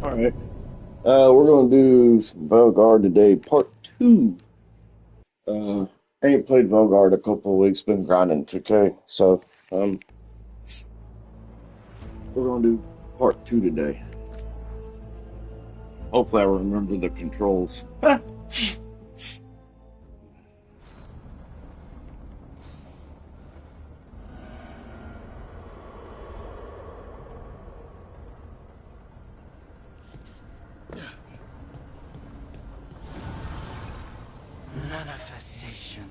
All right. We're gonna do some Veilguard today, part two. Uh, I ain't played Veilguard a couple of weeks, been grinding 2K, so um, we're gonna do part two today. Hopefully, I remember the controls. Manifestation.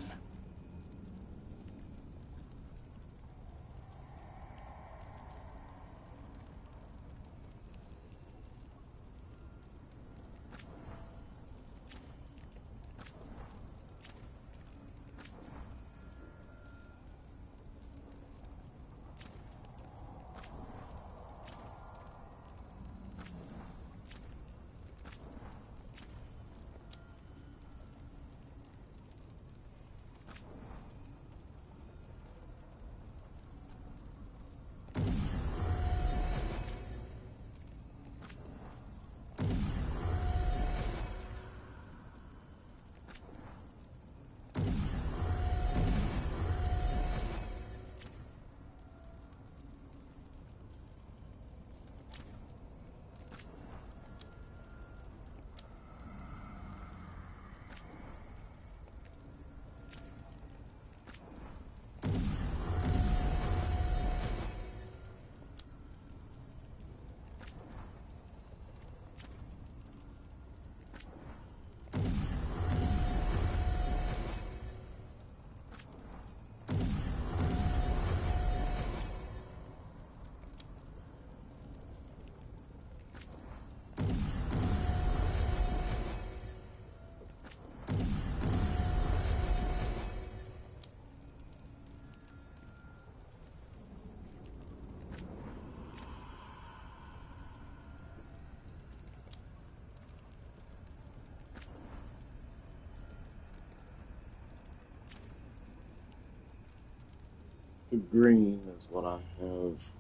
The green is what I have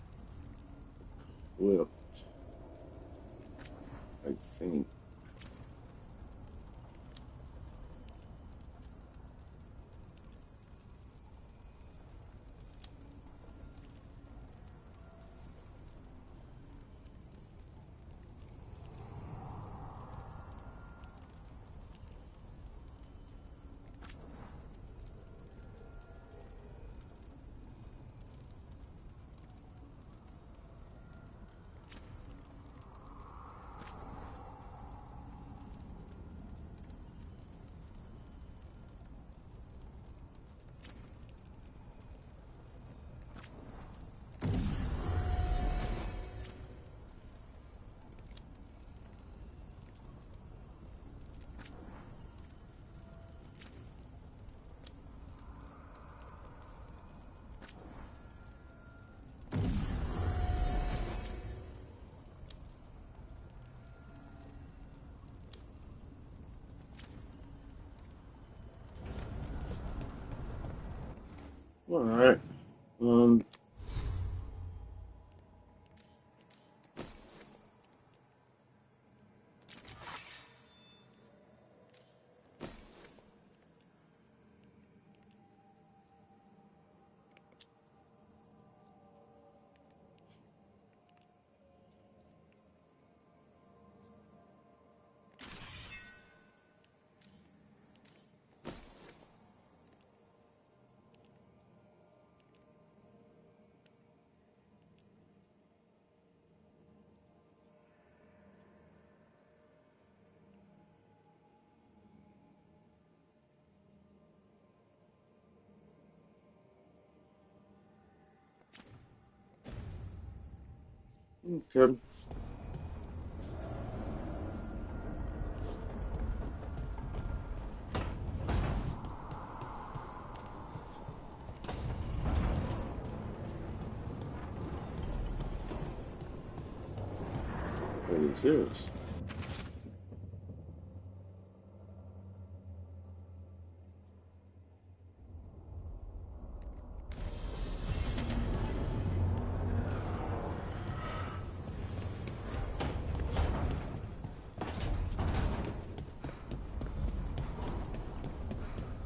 equipped, I think. All right. Um, okay. What is this?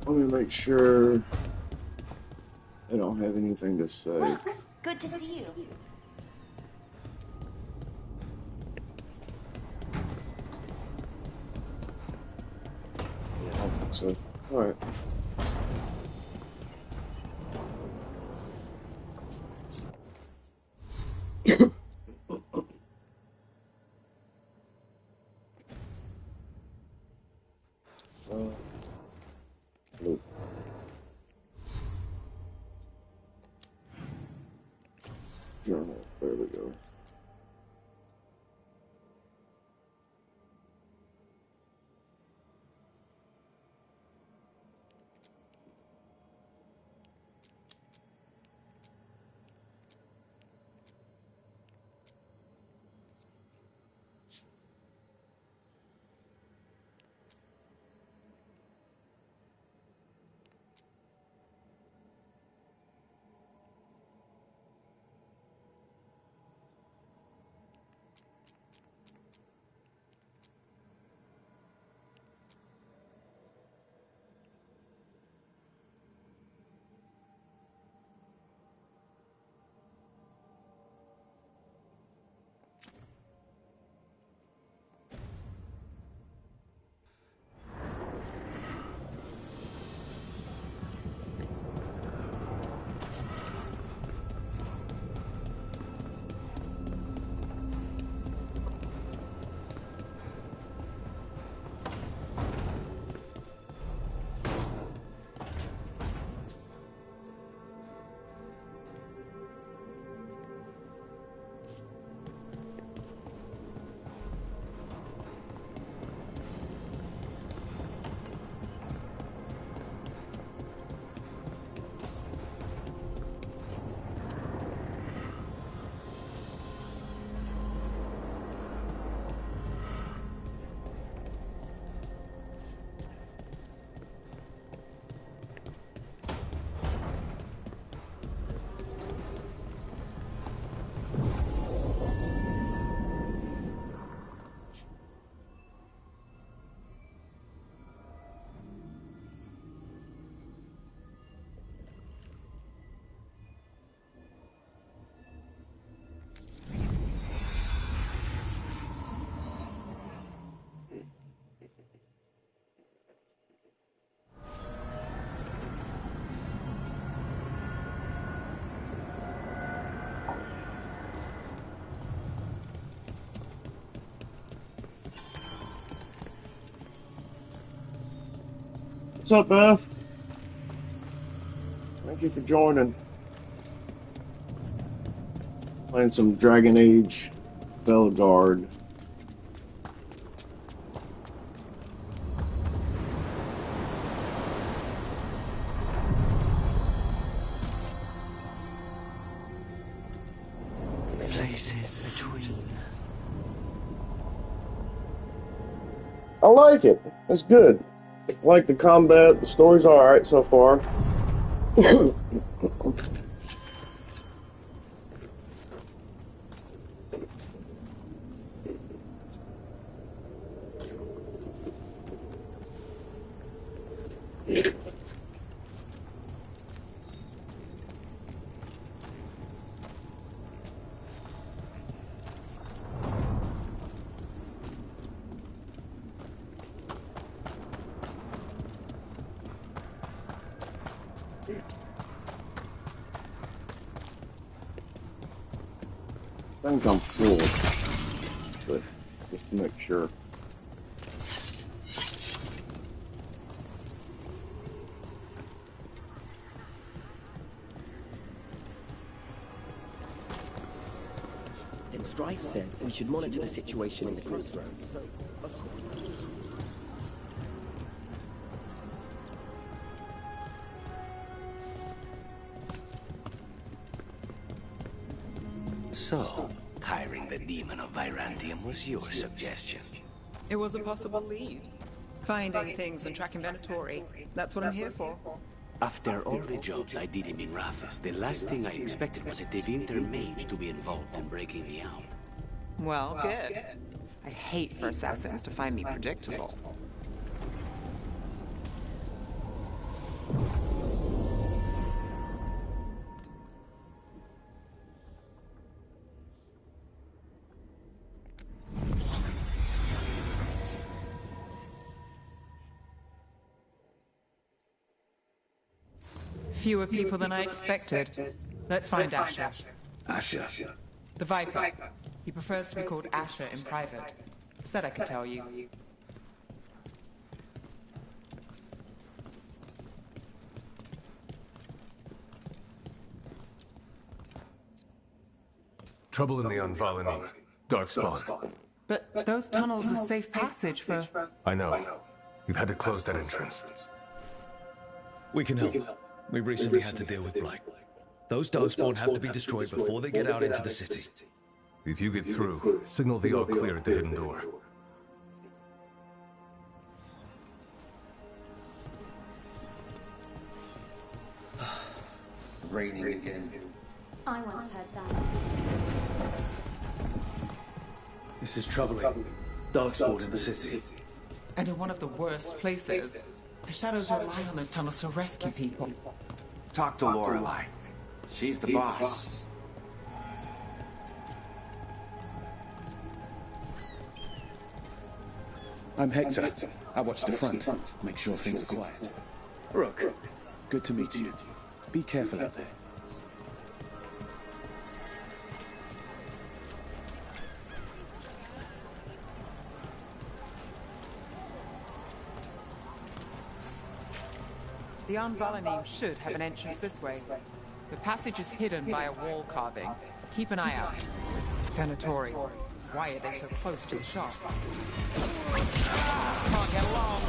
Let me make sure I don't have anything to say. Look, good to see you. Yeah, I don't think so. Alright. Look. Journal. There we go. What's up, Beth? Thank you for joining. Playing some Dragon Age Veilguard. Places between. I like it. It's good. I like the combat. The story's alright so far. I think I'm full, but just to make sure. And Strife says we should monitor the situation in the crossroads. So, of course. So, hiring the demon of Virantium was your suggestion. It was a possible lead. Finding things and tracking Venatori. That's what I'm here for. After all the jobs I did in Minrathis, the last thing I expected was a Tevinter mage to be involved in breaking me out. Well, good. I'd hate for assassins to find me predictable. Fewer people than I expected. Let's find Asher. Asher? The Viper. He prefers to be called Asher in private. Said I could tell you. Trouble in the Unvalini. Darkspawn. But those tunnels are safe passage for... I know. You've had to close that entrance. We can help. We recently had to deal with Blight. Those Darkspawn have to be destroyed before they get out into the city. If you get through, signal the all clear at the hidden door. Raining again. I once heard that. This is troubling. Darkspawn in the city. And in one of the worst places. The Shadows rely on those tunnels to rescue people. Talk to Lorelei. She's the boss. I'm Hector. I watch the front. Make sure things are quiet. Rook, good to meet you. Be careful out there. The Anvalanim should have an entrance this way. The passage is hidden by a wall carving. Keep an eye out. Venatori. Why are they so close to the shop? Can't get along.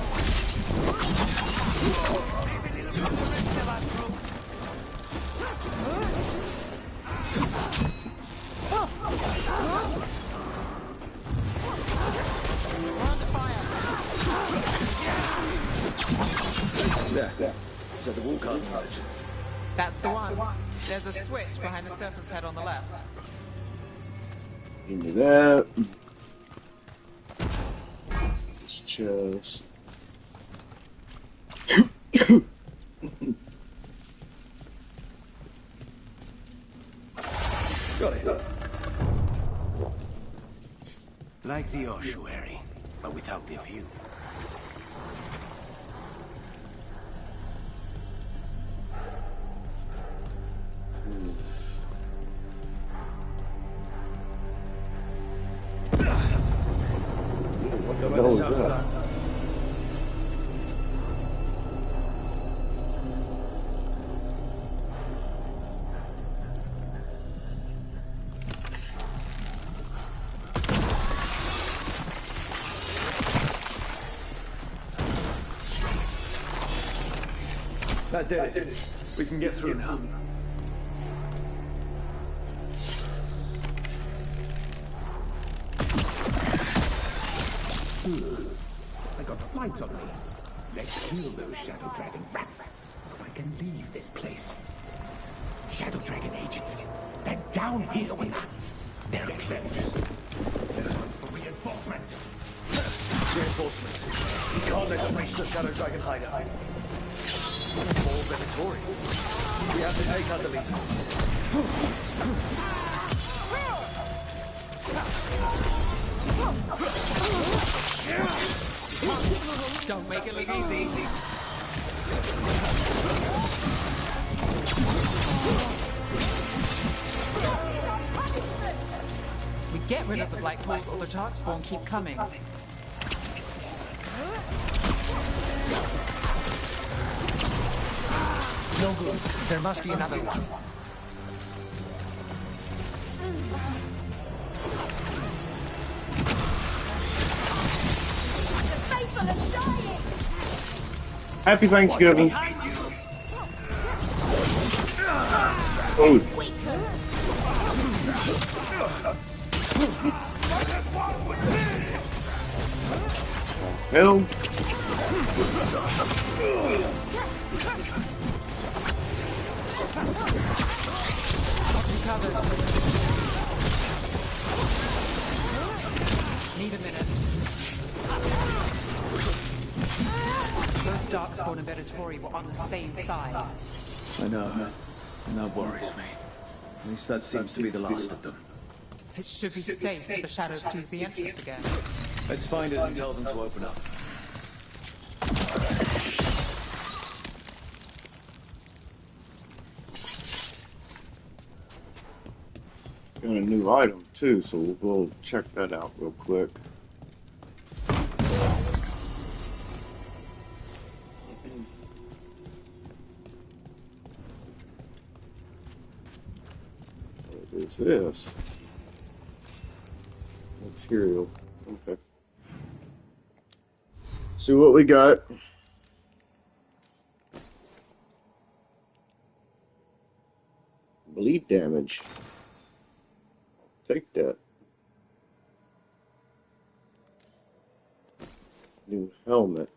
There. Is that the wall carving image? That's the one. There's a switch behind the serpent's head on the left. Into that. This chest. Got it. Like the ossuary, but without the view. What about the sound of that? That did it. We can get through now. I got a light on me. Let's kill those Shadow Dragon rats, so I can leave this place. Shadow Dragon agents, they're down here with us. They're close. They're looking for reinforcements. Reinforcements. We can't let them reach the Shadow Dragon hideout. More Venatori. We have to take out the lead. Don't make it look easy. We get rid of the black holes or the Darkspawn keep coming. No good. There must be another one. Happy Thanksgiving. Oh. Hell. Covered. Need a minute. Those Darkspawn and Venatori were on the same side. I know. And that worries me. At least that seems to be the last of them. It should be safe if the Shadows choose the entrance again. Let's find it and tell them to open up. Got a new item too, so we'll check that out real quick. What is this? Material. Okay. See what we got. Bleed damage. Take that. New helmet.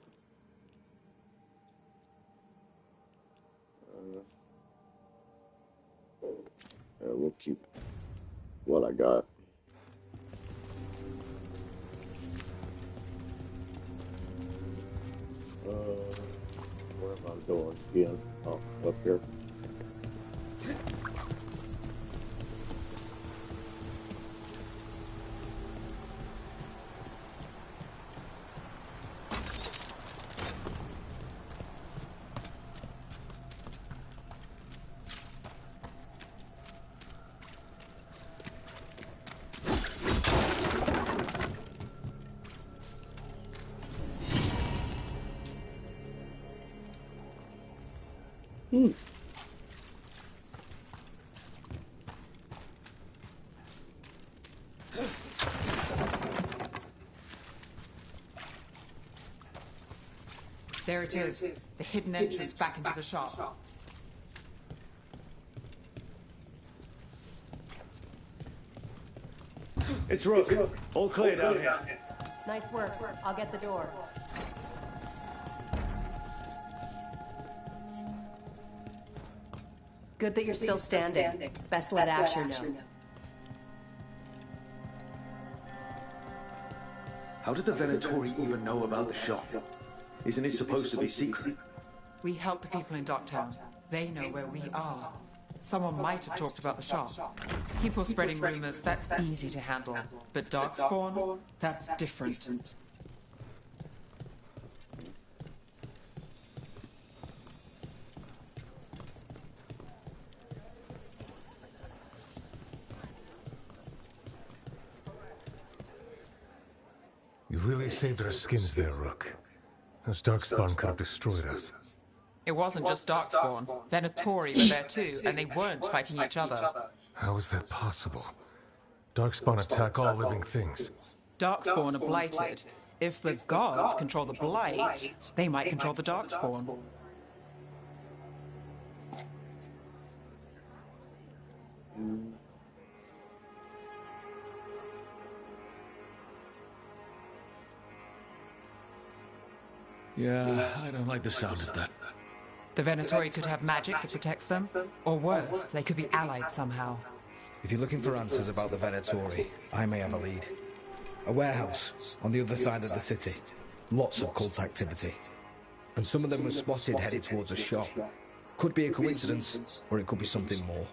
We'll keep what I got. Where am I going again? Oh, up here. There it is, the hidden entrance back into the shop. It's Rook. All clear down here. Nice work. I'll get the door. Good that you're still standing. Best let Asher know. How did the Venatori even know about the shop? Isn't it supposed to be secret? We help the people in Docktown. They know where we are. Someone might have talked about the shop. People spreading rumors, that's easy to handle. But Darkspawn, that's different. You really saved our skins there, Rook. Those Darkspawn could have destroyed us. It wasn't just Darkspawn. Venatori were there too, and they weren't fighting each other. How is that possible? Darkspawn attack all living things. Darkspawn are blighted. If the gods control the blight, they might control the Darkspawn. Yeah, I don't like the sound of that. The Venatori could have magic that protects them, or worse, they could be allied somehow. If you're looking for answers about the Venatori, I may have a lead. A warehouse on the other side of the city. Lots of cult activity. And some of them were spotted headed towards a shop. Could be a coincidence, or it could be something more.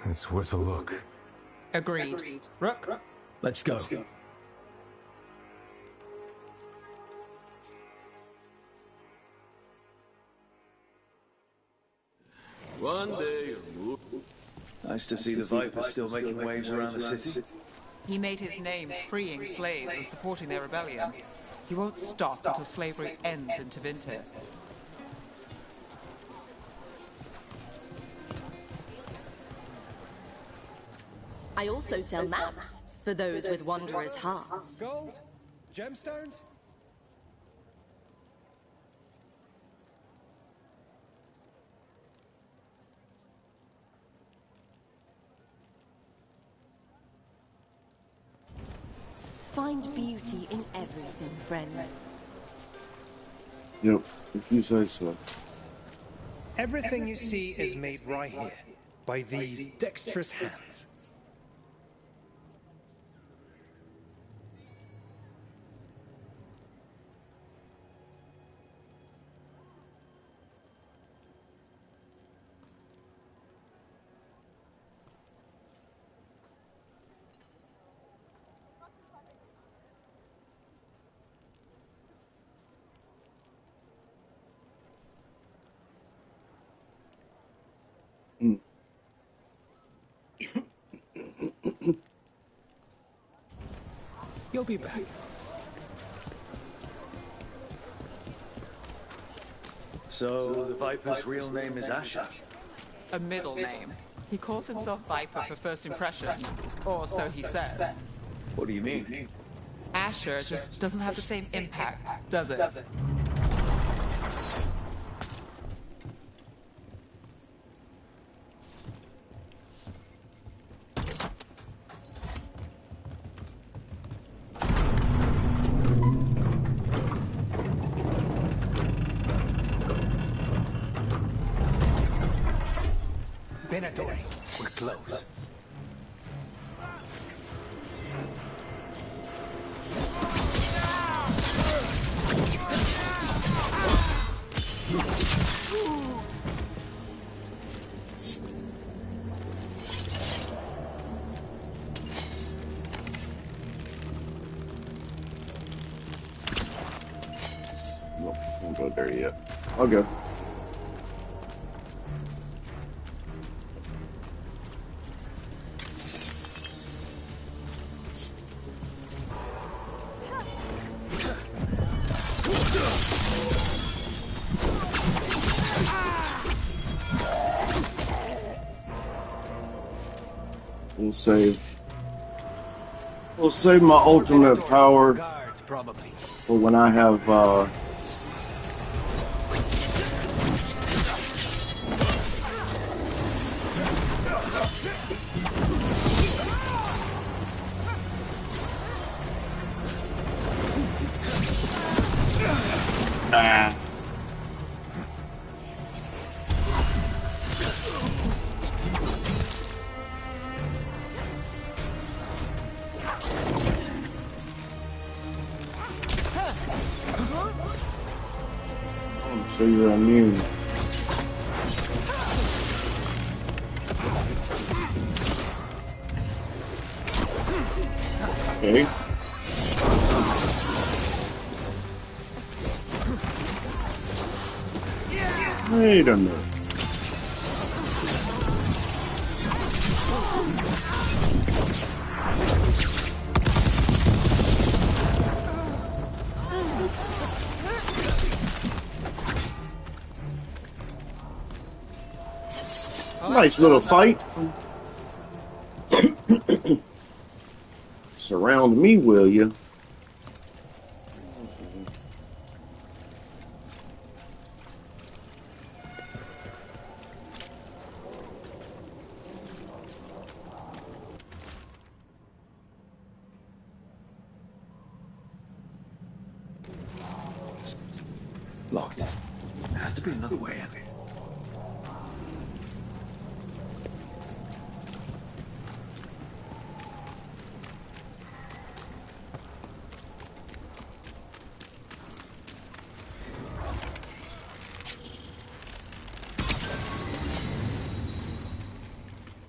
It's worth a look. Agreed. Rook? Let's go. One day or more. Nice to see the Viper's still making waves around the city. He made his name freeing slaves and supporting their rebellions. He won't stop until slavery ends in Tevinter. I also sell maps for those with wanderers' hearts. Gold? Gemstones? Find beauty in everything, friend. Yep, if you say so. Everything you see is made right here, by these dexterous hands. You'll be back. So, the Viper's real name is Asher? A middle name. He calls himself Viper for first impressions, or so he says. What do you mean? Asher just doesn't have the same impact, does it? Venatori, we're close. Nope, don't go there yet. I'll go. We'll save my ultimate power for when I have so you're immune. Okay. Wait a minute. Nice little fight. Surround me, will you? Locked. There has to be another way in.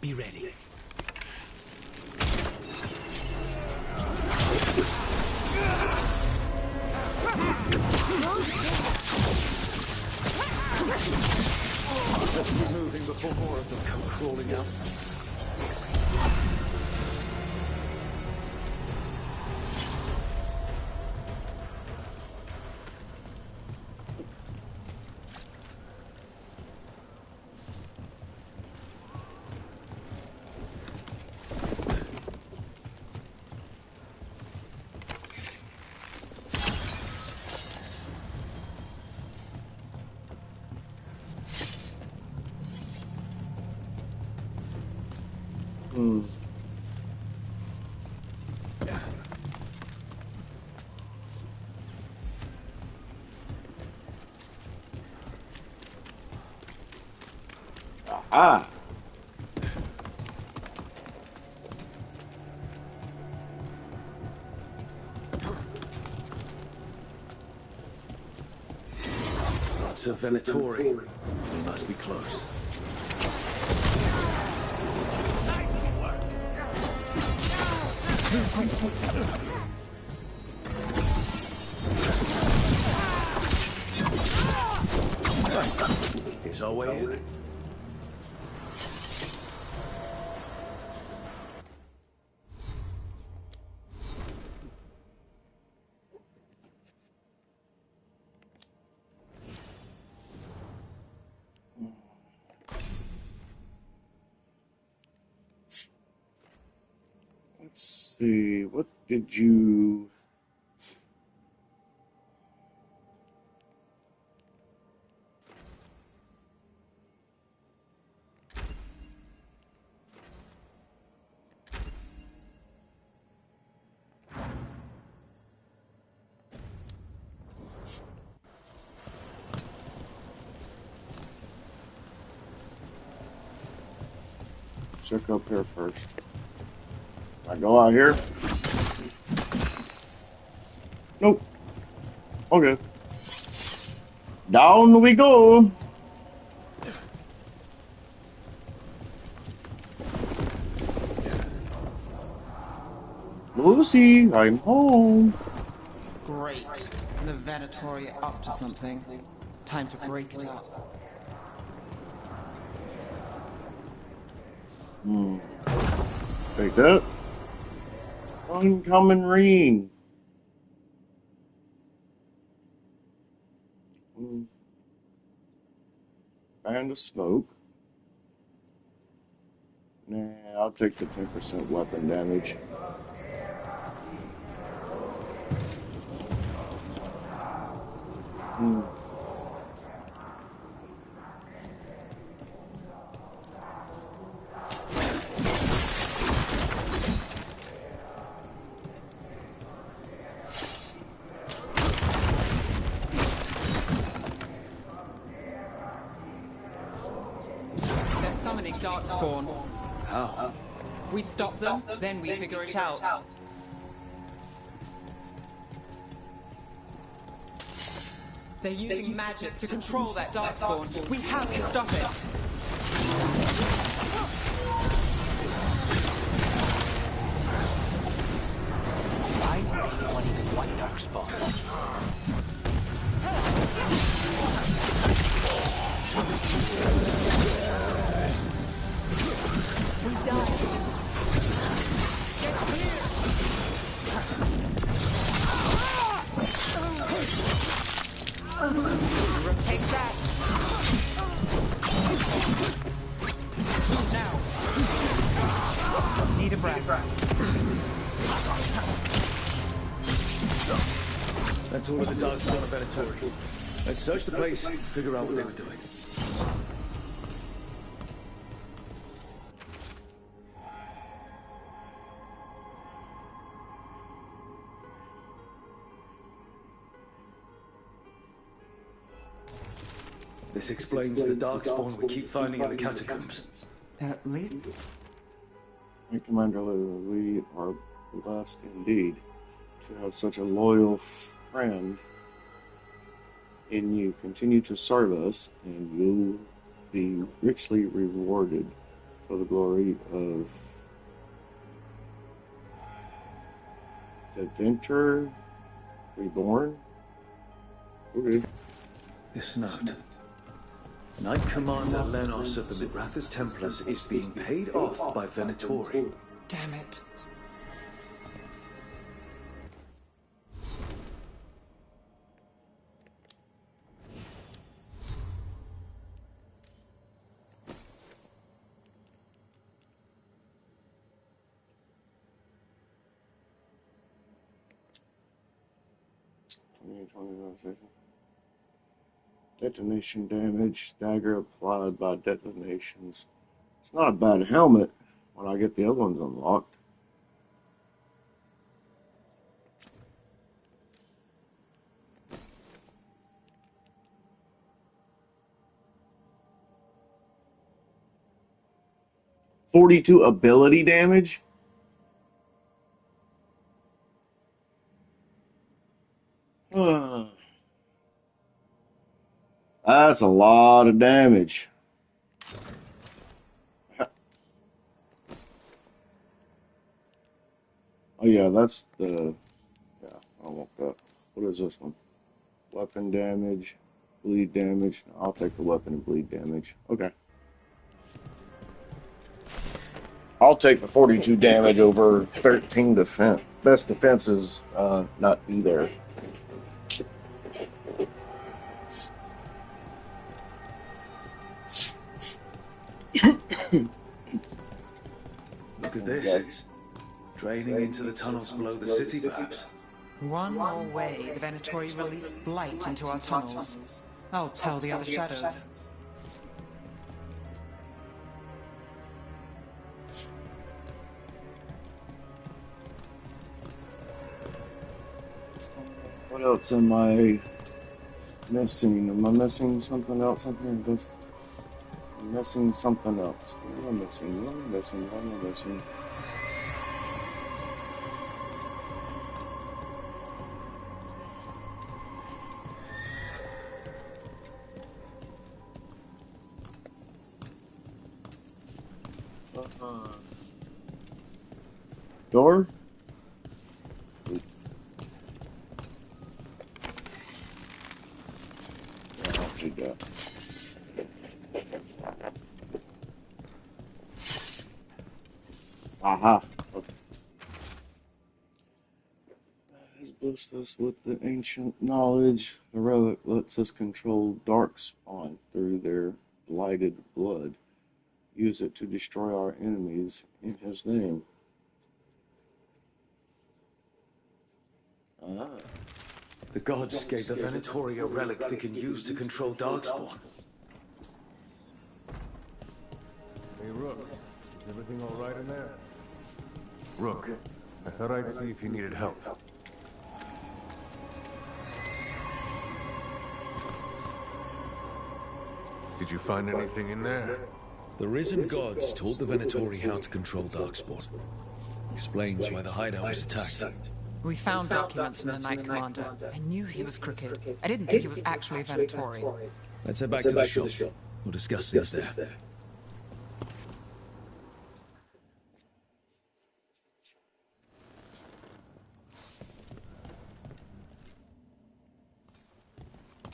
Be ready. Let's be moving before more of them come crawling out. Ah. Lots of Venatori. We must be close. Here's our way in. see, what did you... Check up here first. I go out here? Nope. Okay. Down we go. Lucy, I'm home. Great. The Venatori are up to something. Time to break it up. Take that. Uncommon ring. Band of smoke. Nah, I'll take the 10% weapon damage. They're summoning Darkspawn. How? We stop them, then we figure it out. They're using magic to control that Darkspawn. We have to stop it. Why would anyone even want Darkspawn? We died. Take that. Now. Need a breath. That's all of the Darkspawn of Venatori. Let's search the place, figure out what they were doing. This explains the Darkspawn we keep finding in the catacombs. At least... My Commander, we are blessed indeed to have such a loyal friend in you. Continue to serve us, and you'll be richly rewarded for the glory of the Venture Reborn. Okay. This note. Knight Commander Lenos of the Mithrath's Templars is being paid off by Venatori. Damn it. Detonation damage, stagger applied by detonations. It's not a bad helmet when I get the other ones unlocked. .42 ability damage? That's a lot of damage. Oh yeah, that's the... Yeah, I want that. What is this one? Weapon damage, bleed damage. I'll take the weapon and bleed damage. Okay. I'll take the 42 damage over 13 defense. Best defense is not be there. Look at this. Draining into the tunnels below the city, perhaps? One more way, the Venatori released blight into our tunnels. I'll tell the other shadows. What else am I missing? Am I missing something else? I'm missing something else. What am I missing? What am I missing? What am I missing? Door? Aha. Okay. Has blessed us with the ancient knowledge. The relic lets us control darkspawn through their blighted blood. Use it to destroy our enemies in his name. Ah. The gods gave the Venatori a relic they can use to control darkspawn. Hey, Rook. Is everything all right in there? Rook, I thought I'd see if you needed help. Did you find anything in there? The risen gods taught the Venatori how to control darkspawn. Explains why the hideout was attacked. We found documents from the Knight Commander. I knew he was crooked. I didn't think he was actually a Venatori. Let's head back to the shop. We'll discuss things there.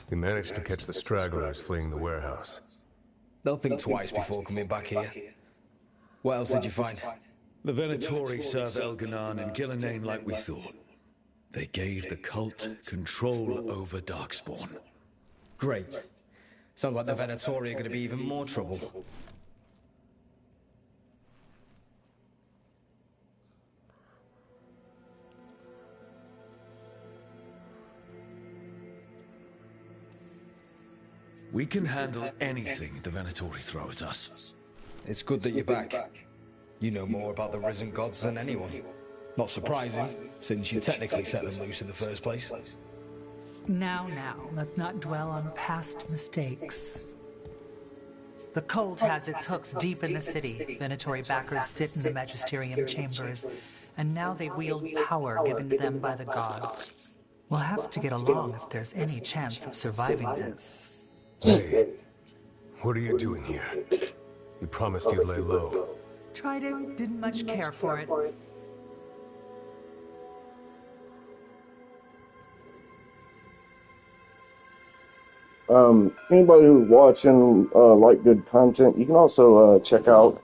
We managed to catch the stragglers fleeing the warehouse. They'll think twice before coming back here. What else did you find? The Venatori serve Elganan and Gillenane like we thought. They gave the cult control over darkspawn. Great. Sounds like the Venatori are going to be even more trouble. We can handle anything the Venatori throw at us. It's good that you're back. You know more about the risen gods than anyone. Not surprising, since you technically set them loose in the first place. Now, let's not dwell on past mistakes. The cult has its hooks deep in the city. Venatori backers sit in the magisterium chambers, and now they wield power given to them by the gods. We'll have to get along if there's any chance of surviving this. Hey, what are you doing here? You promised you'd lay low. Tried it, didn't much care for it. Anybody who's watching like good content, you can also check out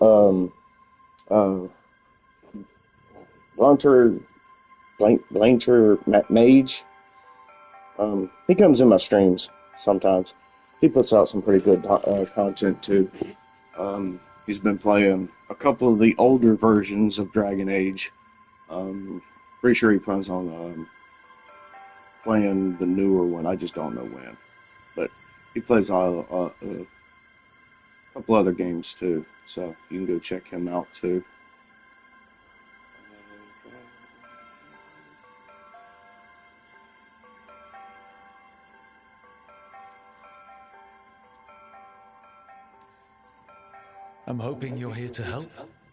Blanter Mage. He comes in my streams sometimes. He puts out some pretty good content too. He's been playing a couple of the older versions of Dragon Age. Pretty sure he plans on playing the newer one. I just don't know when. But he plays a couple other games too, so you can go check him out too. I'm hoping you're here to help,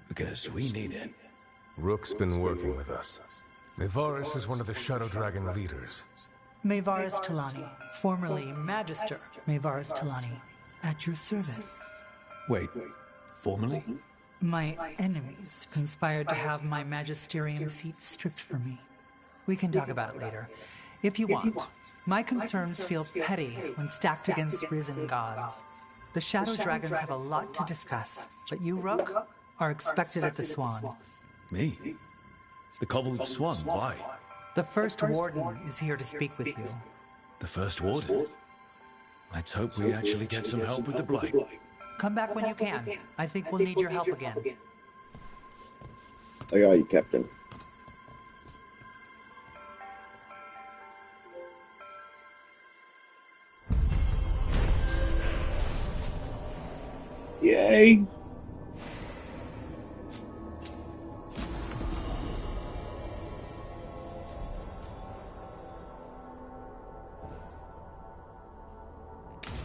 because we need it. Rook's been working with us. Mevaris is one of the Shadow Dragon leaders. Mevaris Talani, formerly Magister Mevaris Talani, at your service. Wait, formally? My enemies conspired to have my magisterium seat stripped from me. We can talk about it later, if you want. My concerns feel petty when stacked against risen gods. The Shadow Dragons have a lot to discuss, but you, Rook, are expected at the Swan. Me? The Cobbled Swan, why? The First Warden is here to speak with you. The First Warden? Let's hope we actually get some help with the Blight. Come back when you can. I think we'll need your help again. I got you, Captain. Yay!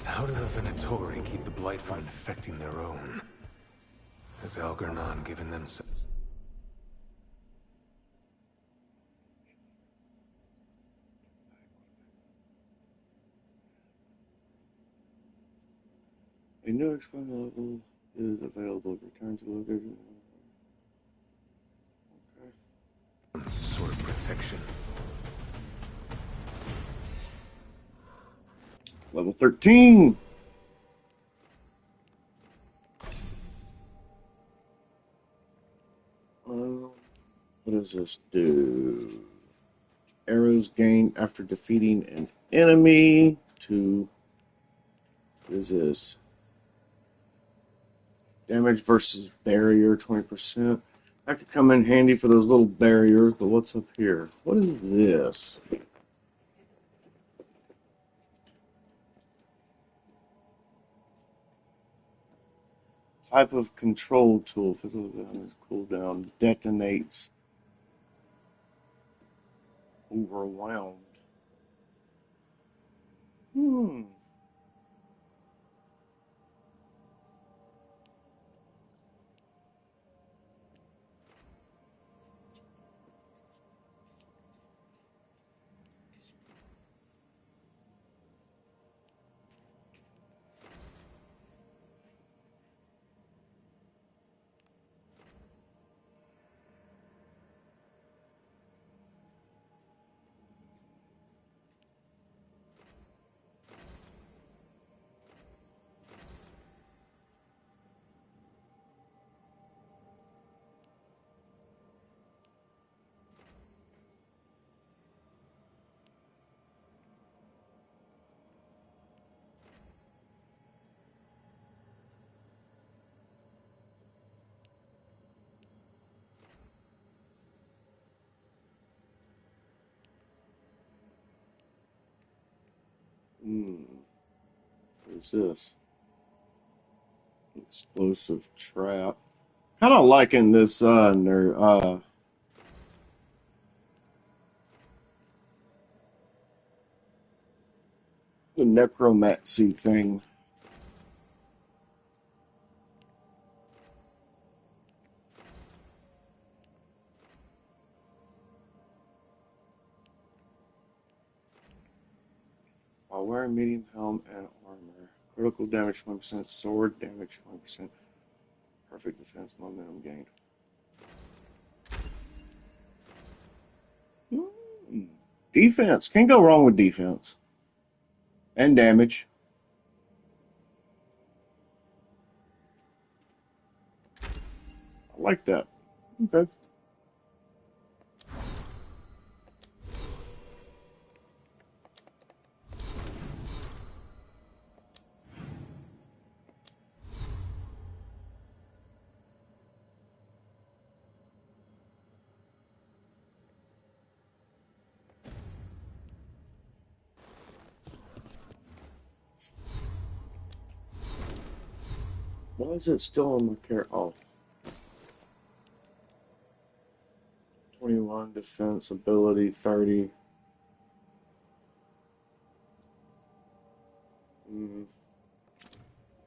How do the Venatori keep the blight from infecting their own? Has Algernon given them A new experimental level is available. Return to location. some sort of protection? Level 13! What does this do? Arrows gained after defeating an enemy to... What is this? Damage versus barrier, 20%. That could come in handy for those little barriers, but what's up here? What is this? Type of control tool. Physical damage cooldown. Detonates. Overwhelmed. What is this? Explosive trap. Kind of liking this the necromancy thing. While wearing medium helm and armor. Critical damage 20%, sword damage 20%. Perfect defense, momentum gained. Defense. Can't go wrong with defense. And damage. I like that. Okay. Why is it still on my character? Oh. 21 defense, ability 30.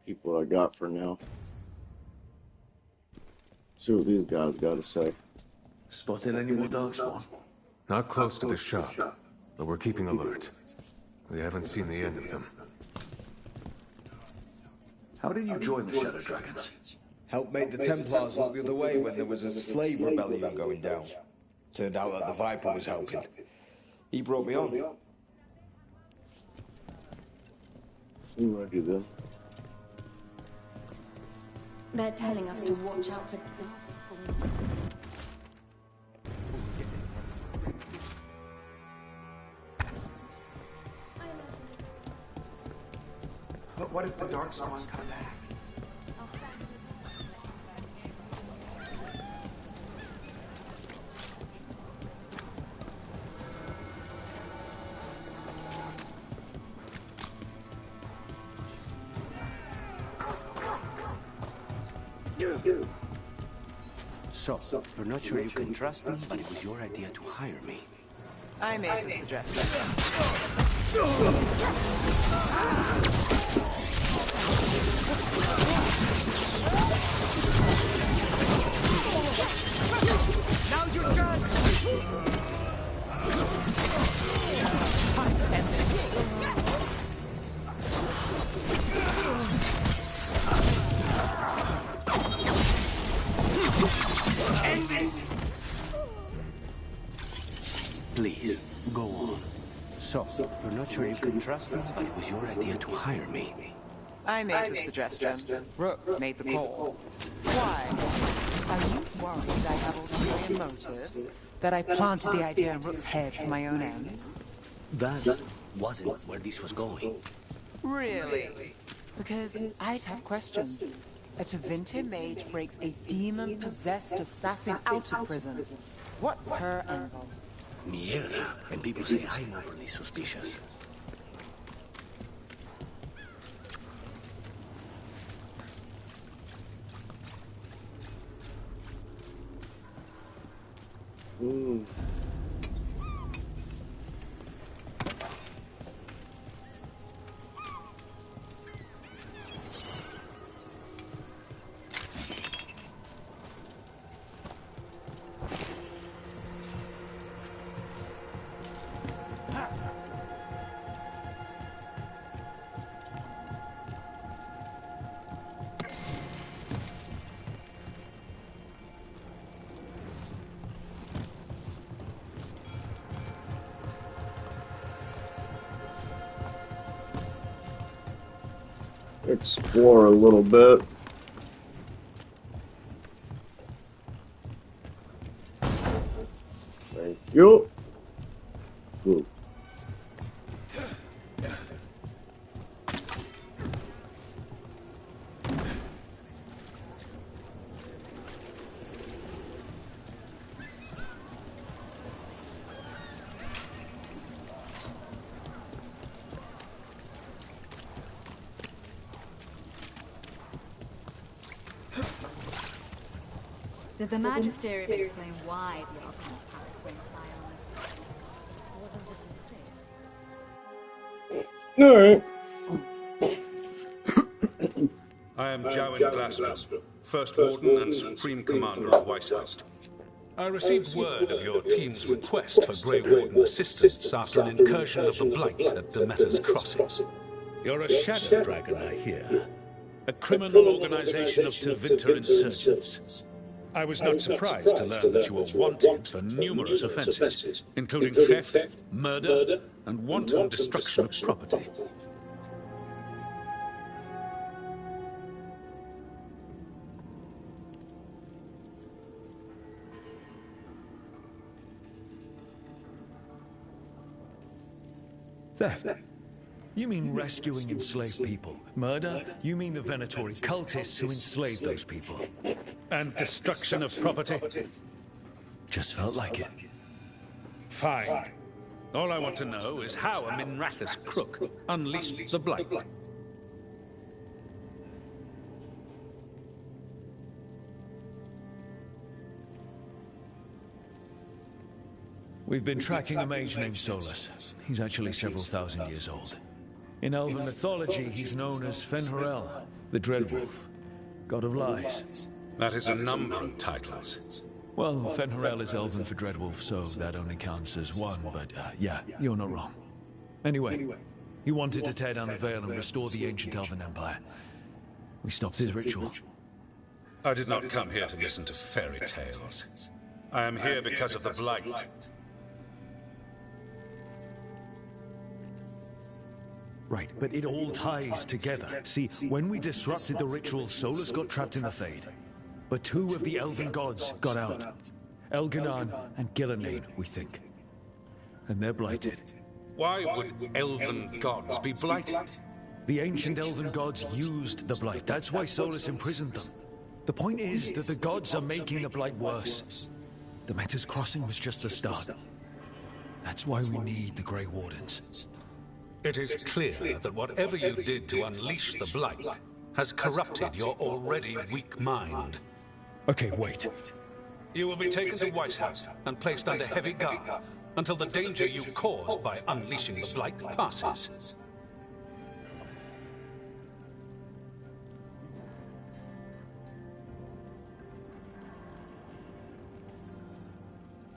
Keep what I got for now. See what these guys got to say. Spotted any more darkspawn? Not close to the shop, but we're keeping alert. We haven't seen the end of them. How did you join the Shadow Dragons? Helped make the Templars look the other way when there was a slave rebellion going down. Turned out that the Viper was helping. He brought me on. Alrighty then. They're telling us to watch out for darkspawn. But what if the darkspawn come back? So, you're not sure you can trust me, but it was your idea to hire me. I made the suggestion. Now's your chance! End this. End this! Please, go on. So, you're not sure you can trust me, but it was your idea to hire me. I made the suggestion. Rook made the call. Why? Are you worried I have ulterior motives? That I planted the idea in Rook's head for my own ends? That wasn't where this was going. Really? Because I'd have questions. A Tevinter mage breaks a demon-possessed assassin out of prison. What's her angle? Mierda. And people say I'm overly suspicious. Ooh. Explore a little bit. Thank you. Ooh. Did the Magisterium explain why the Archon of Paris went fly on us? Wasn't it a mistake? Alright. I am Jowen Glastrom, First Warden and Supreme Commander of Weishaupt. I received word of your team's request for Grey Warden assistance after an incursion of the Blight at Demeter's Crossing. You're a shadow dragon, I hear. A criminal organization of Tevinter insurgents. I was not surprised to learn that you were wanted for numerous offenses, including theft, murder, and wanton destruction of property. Theft? You mean rescuing enslaved people? Murder? You mean the Venatori cultists who enslaved those people? And destruction of property? Just felt like it. Fine. All I want to know is how a Minrathous crook unleashed the Blight. We've been tracking a mage named Solus. He's actually several thousand years old. In Elven mythology, he's known as Fen'Harel, the Dreadwolf, god of lies. That is a number of titles. Well, Fen'Harel is Elven for Dreadwolf, so that only counts as one, but yeah, you're not wrong. Anyway, he wanted to tear down the Veil and restore the ancient Elven Empire. We stopped his ritual. I did not come here to listen to fairy tales. I am here because of the Blight. Right, but it all ties together. See, when we disrupted the ritual, Solus got trapped in the Fade. But two of the Elven gods got out. Elganan and Gillenane, we think. And they're blighted. Why would Elven gods be blighted? The ancient Elven gods used the Blight. That's why Solus imprisoned them. The point is that the gods are making the Blight worse. Demeter's Crossing was just the start. That's why we need the Grey Wardens. It is clear that whatever you did to unleash the Blight has corrupted your already weak mind. Okay, wait. You will be taken to Weishaupt and placed under heavy guard until the danger you caused by unleashing the Blight passes.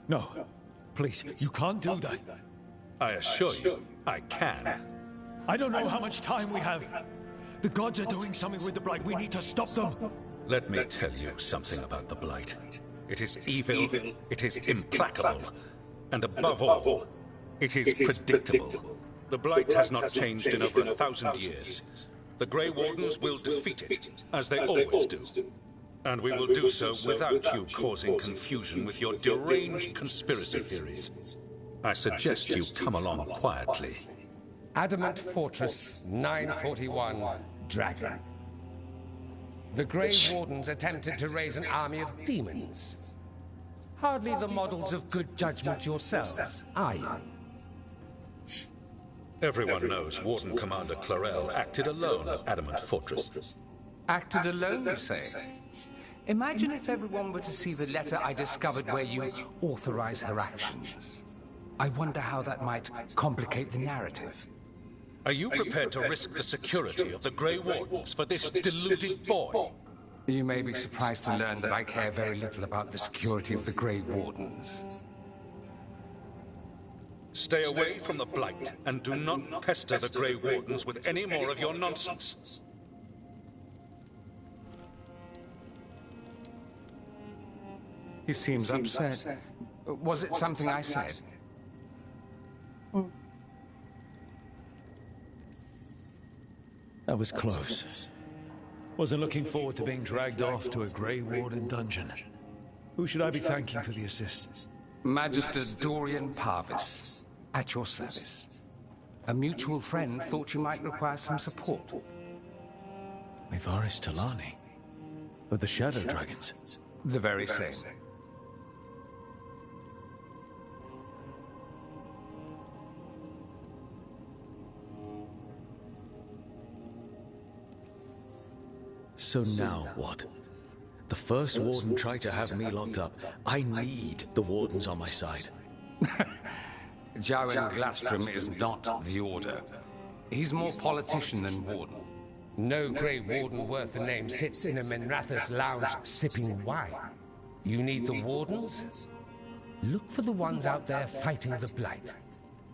No, please, you can't do that. I assure you, I can. I don't know how much time we have. The gods are doing something with the Blight. We need to stop them. Let me tell you something about the Blight. It is evil, it is implacable, and above all, it is predictable. The Blight has not changed in over 1,000 years. The Grey Wardens will defeat it, as they always do. And we will do so without you causing confusion with your deranged conspiracy theories. I suggest you come along quietly. Adamant Fortress 941, Dragon. The Grey Wardens attempted to raise an army of demons. Hardly the models of good judgment yourselves, are you? Everyone knows Warden Commander Clarel acted alone at Adamant Fortress. Acted alone, you say? Imagine if everyone were to see the letter I discovered where you authorize her actions. I wonder how that might complicate the narrative. Are you prepared to risk the security of the Grey Wardens for this deluded boy? You may be surprised to learn that I care very little about the security of the Grey Wardens. Stay away from the Blight, and do not pester the Grey Wardens with any more of your nonsense. He seems upset. Was it something I said? That was close. Wasn't looking forward to being dragged off to a Grey Warden dungeon. Who should I be thanking for the assist? Magister Dorian Parvis, at your service. A mutual friend thought you might require some support. Mivaris Talani, of the Shadow Dragons. The very same. So now what? The first Warden tried to have me locked up. I need the Wardens on my side. Jowen Glastrom is not the Order. He's more politician than Warden. No Grey Warden worth the name sits in a Minrathous lounge sipping wine. You need the Wardens? Look for the ones out there fighting the Blight.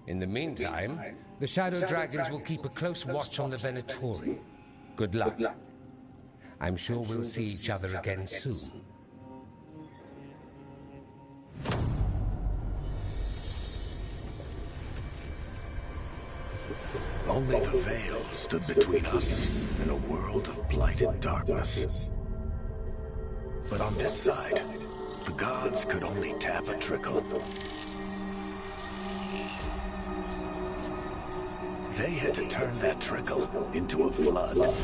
In the meantime, the Shadow Dragons will keep a close watch on the Venatori. Good luck. I'm sure we'll see each other again soon. Only the veil stood between us and a world of blighted darkness. But on this side, the gods could only tap a trickle. They had to turn that trickle into a flood.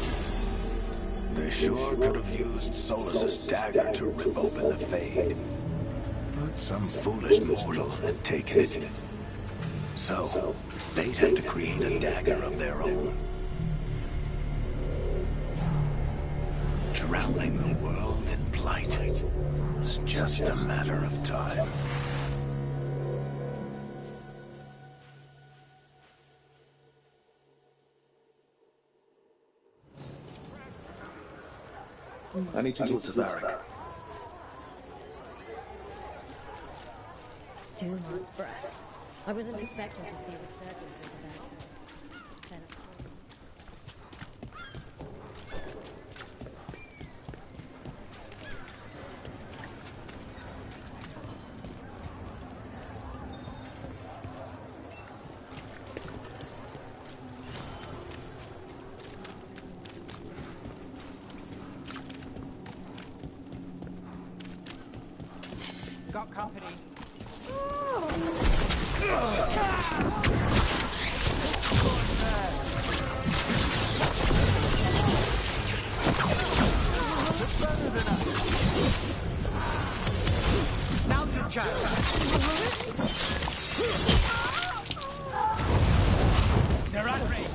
They sure could have used Solus's dagger to rip open the Fade. But some foolish mortal had taken it. So, they'd have to create a dagger of their own. Drowning the world in blight was just a matter of time. I need to talk to Varric. 2 months' breath. I wasn't expecting to see resurgence into that. Got company. Now's your chance. They're at range.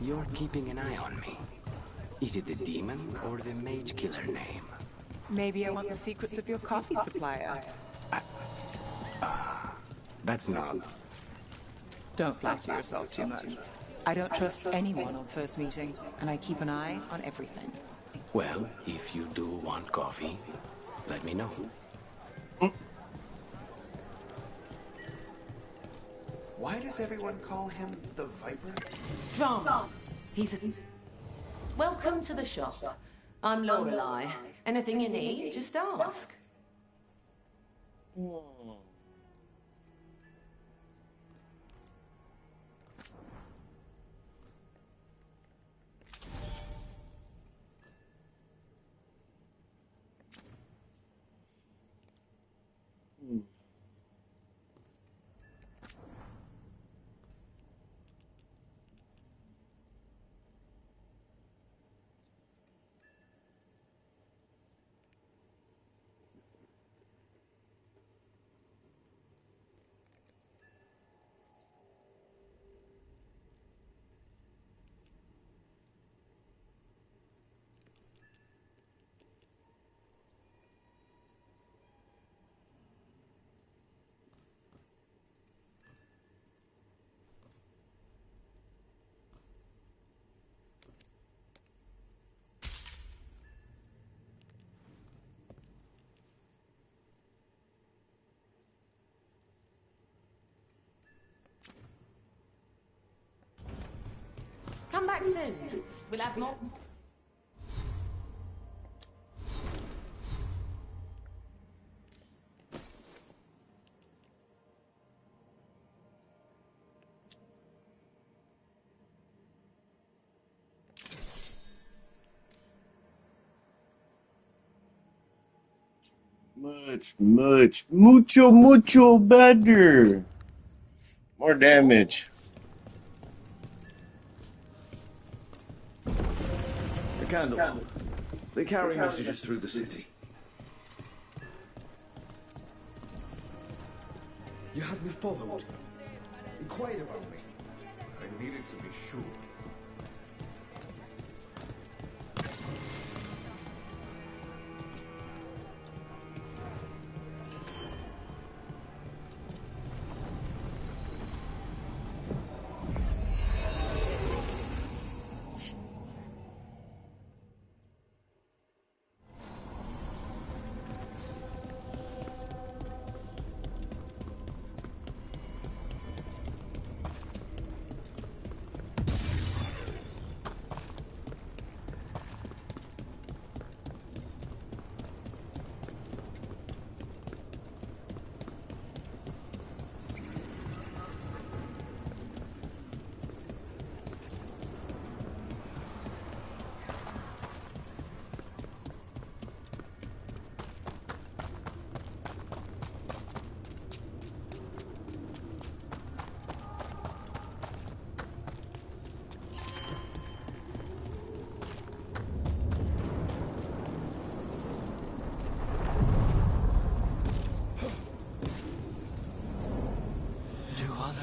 You're keeping an eye on me. Is it the demon or the mage killer name? Maybe I want the secrets of your coffee supplier. That's not... Don't flatter yourself too much. I don't trust anyone on first meeting, and I keep an eye on everything. Well, if you do want coffee, let me know. Why does everyone call him the Viper? Drama. He's a... Welcome to the shop. I'm Lorelei. Anything you need, just ask. Come back soon. We'll have more. Mucho better. More damage. A candle. They carry messages through the city. You had me followed. Inquire about me. I needed to be sure.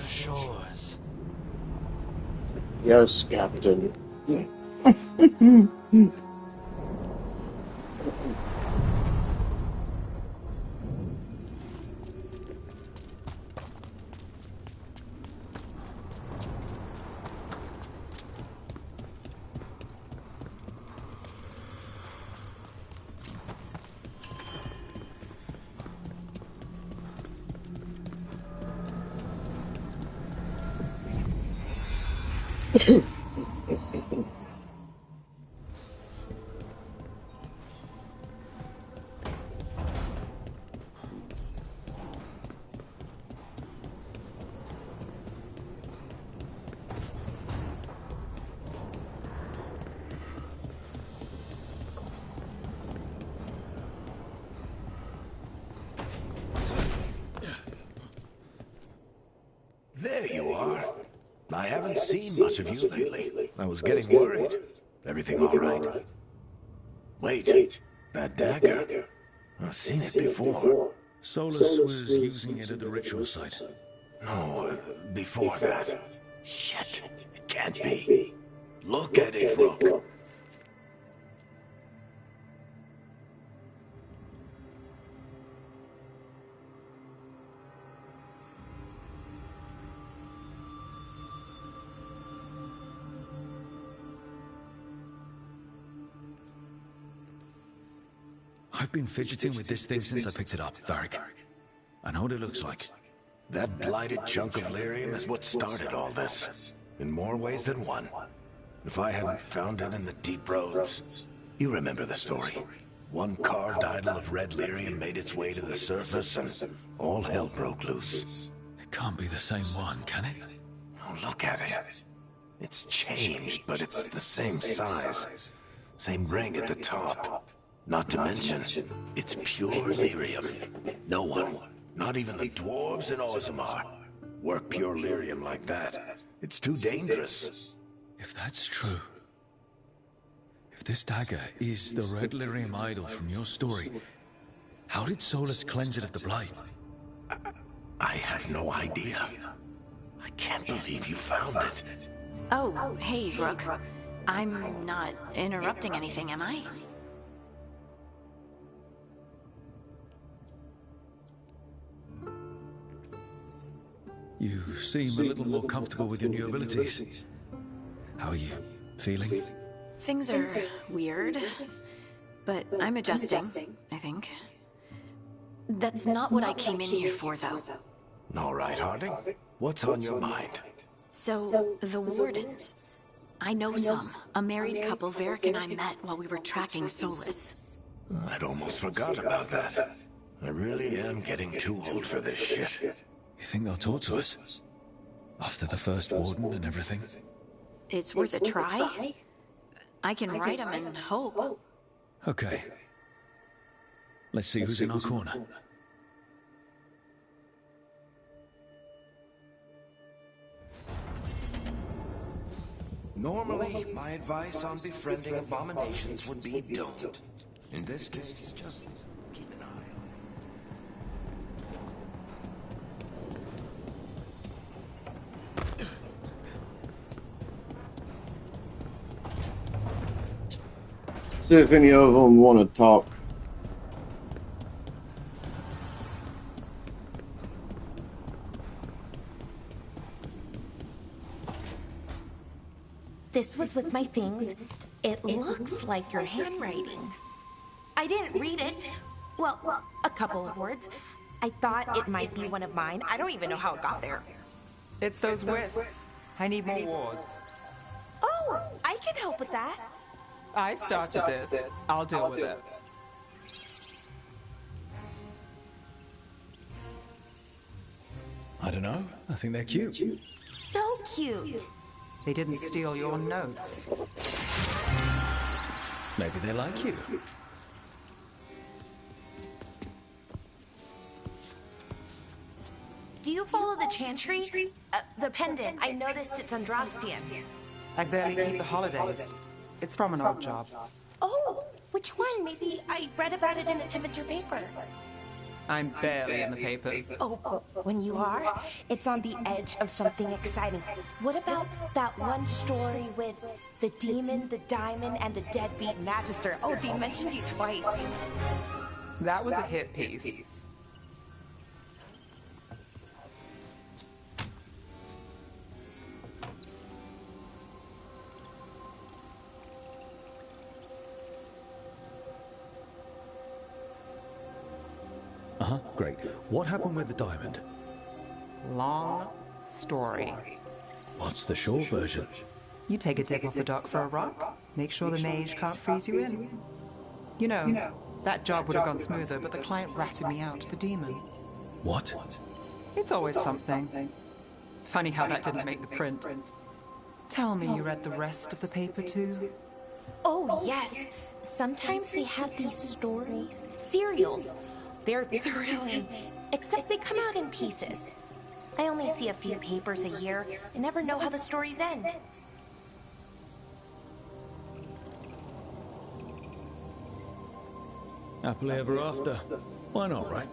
Shores. Yes, Captain. There you are. I haven't seen much of you lately. I was getting worried. Everything all right? Wait, that dagger. I've seen it before. Solus was using it at the ritual site. No, before that. Shit, it can't be. Look at it, Rook. I've been fidgeting with this thing since I picked it up, Varric. I know what it looks like. That blighted chunk of lyrium is what started all this, in more ways than one. If I hadn't found it in the deep roads... You remember the story. One carved idol of red lyrium made its way to the surface, and all hell broke loose. It can't be the same one, can it? Oh, look at it. It's changed, but it's the same size. Same ring at the top. Not to mention, it's pure lyrium. No one, not even the dwarves in Orzammar, work pure lyrium like that. It's too dangerous. If that's true... If this dagger is the red lyrium idol from your story, how did Solus cleanse it of the blight? I have no idea. I can't believe you found it. Oh, hey, Rook. I'm not interrupting anything, am I? You seem a little more comfortable with your new abilities. How are you feeling? Things are weird, but I'm adjusting, I think. That's not what I came in here for, though. All right, Harding. What's on your mind? So, the Wardens. I know some. A married couple Varric and I met while we were tracking Solus. I'd almost forgot about that. I really am getting too old for this shit. You think they'll talk to us? After the first Warden and everything? It's worth a try. I can write them and hope. Okay. Let's see who's in our corner. Normally, my advice on befriending abominations would be don't. In this case, just keep an eye on it. See if any of them want to talk. This was with my things. It looks like your handwriting. I didn't read it. Well, a couple of words. I thought it might be one of mine. I don't even know how it got there. It's those wisps. I need more wards. Oh, I can help with that. I started this. I'll deal with it. I don't know. I think they're cute. So cute. They didn't steal your notes. Maybe they like you. Do you follow the chantry? The pendant. I noticed it's Andrastian. I barely keep the holidays. It's from an old job. Oh, which one? Maybe I read about it in a temperature paper. I'm barely in the papers. Oh, when you are, it's on the edge of something exciting. What about that one story with the demon, the diamond, and the deadbeat magister? Oh, they mentioned you twice. That was a hit piece. Uh-huh, great. What happened with the diamond? Long story. What's the short version? You take a dip off the dock for a rock, make sure the mage can't freeze you in. You know, that job would have gone smoother, but the client ratted me out to the demon. What? It's always something. Funny how that didn't make the print. Tell me you read the rest of the paper too? Oh, yes. Sometimes they have these stories. Serials. They're thrilling, except they come out in pieces. I only see a few papers a year and never know how the stories end. Happily ever after. Why not, right?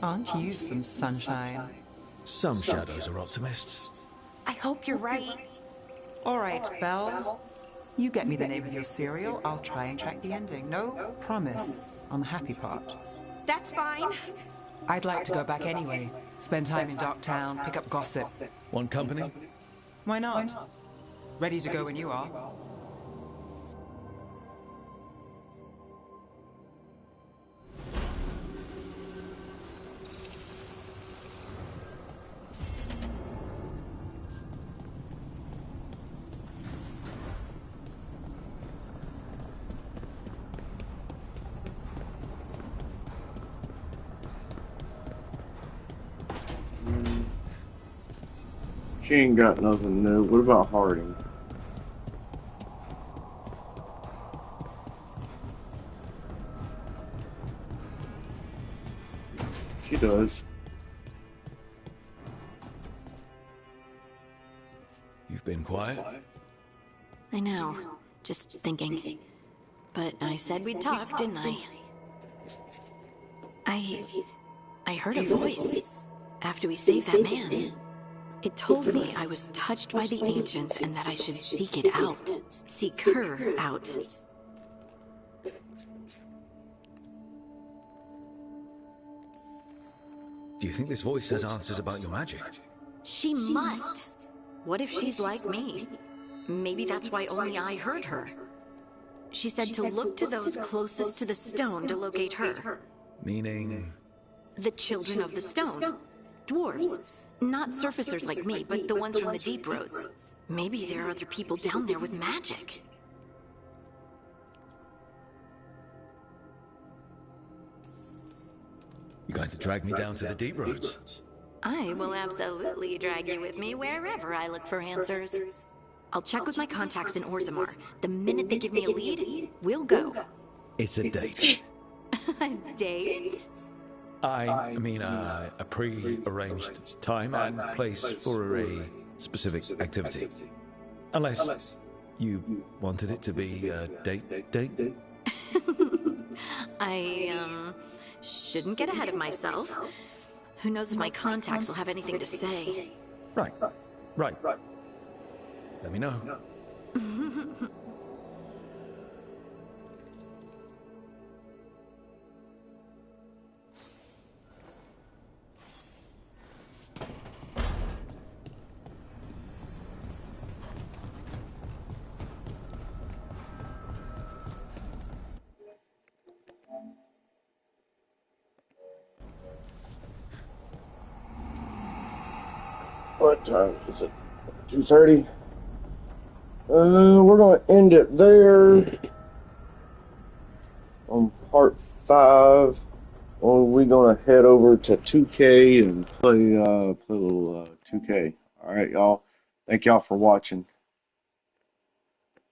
Aren't you some sunshine? Some shadows are optimists. I hope you're right. All right, Belle. You get me the name of your cereal, I'll try and track the ending. No promise on the happy part. That's fine. I'd like to go back anyway. Spend time in Darktown, pick up gossip. Want company? Why not? Ready to go when you are. She ain't got nothing new. What about Harding? She does. You've been quiet? I know. Just thinking. But I said we'd talk, didn't I? I heard a voice after we saved that man. It told me I was touched by the ancients and that I should seek it out. Seek her out. Do you think this voice has answers about your magic? She must. What if she's like me? Maybe that's why only I heard her. She said to look to those closest to the stone to locate her. Meaning? The children of the stone. Dwarves. Not surfacers like me, but the ones from the deep roads. Maybe there are other people down there with magic. You going to drag me down to the deep roads? I will absolutely drag you with me wherever I look for answers. I'll check with my contacts in Orzammar. The minute they give me a lead, we'll go. It's a date. A date? I mean, a pre-arranged time and place for a specific activity. Unless you wanted it to be a date? I, shouldn't get ahead of myself. Who knows if my contacts will have anything to say. Right. Let me know. What time is it? 2:30? We're going to end it there on part 5. We're going to head over to 2K and play a little 2K. All right, y'all. Thank y'all for watching.